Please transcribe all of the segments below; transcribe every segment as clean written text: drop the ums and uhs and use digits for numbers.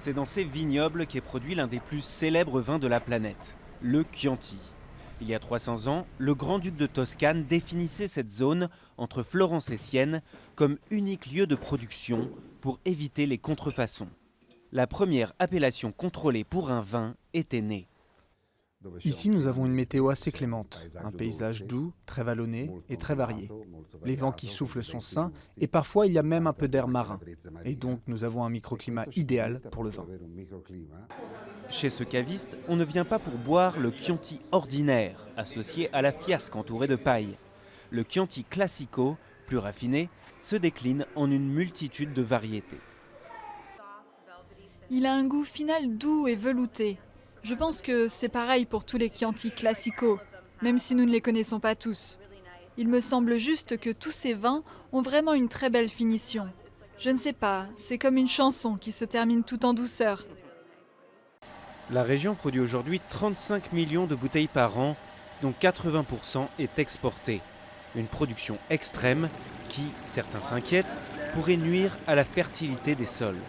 C'est dans ces vignobles qu'est produit l'un des plus célèbres vins de la planète, le Chianti. Il y a 300 ans, le grand-duc de Toscane définissait cette zone entre Florence et Sienne comme unique lieu de production pour éviter les contrefaçons. La première appellation contrôlée pour un vin était née. Ici, nous avons une météo assez clémente, un paysage doux, très vallonné et très varié. Les vents qui soufflent sont sains et parfois il y a même un peu d'air marin. Et donc nous avons un microclimat idéal pour le vin. Chez ce caviste, on ne vient pas pour boire le Chianti ordinaire, associé à la fiasque entourée de paille. Le Chianti classico, plus raffiné, se décline en une multitude de variétés. Il a un goût final doux et velouté. Je pense que c'est pareil pour tous les Chianti classicaux, même si nous ne les connaissons pas tous. Il me semble juste que tous ces vins ont vraiment une très belle finition. Je ne sais pas, c'est comme une chanson qui se termine tout en douceur. La région produit aujourd'hui 35 millions de bouteilles par an, dont 80% est exportée. Une production extrême qui, certains s'inquiètent, pourrait nuire à la fertilité des sols.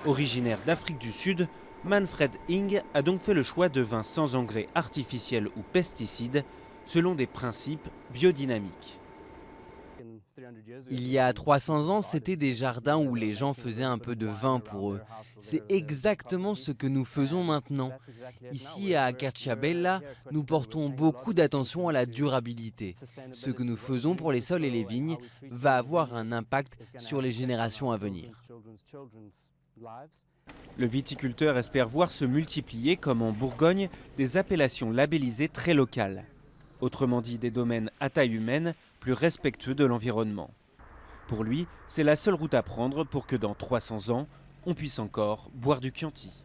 Originaire d'Afrique du Sud, Manfred Ing a donc fait le choix de vins sans engrais artificiels ou pesticides, selon des principes biodynamiques. Il y a 300 ans, c'était des jardins où les gens faisaient un peu de vin pour eux. C'est exactement ce que nous faisons maintenant. Ici, à Cacciabella, nous portons beaucoup d'attention à la durabilité. Ce que nous faisons pour les sols et les vignes va avoir un impact sur les générations à venir. Le viticulteur espère voir se multiplier, comme en Bourgogne, des appellations labellisées très locales. Autrement dit, des domaines à taille humaine, plus respectueux de l'environnement. Pour lui, c'est la seule route à prendre pour que dans 300 ans, on puisse encore boire du Chianti.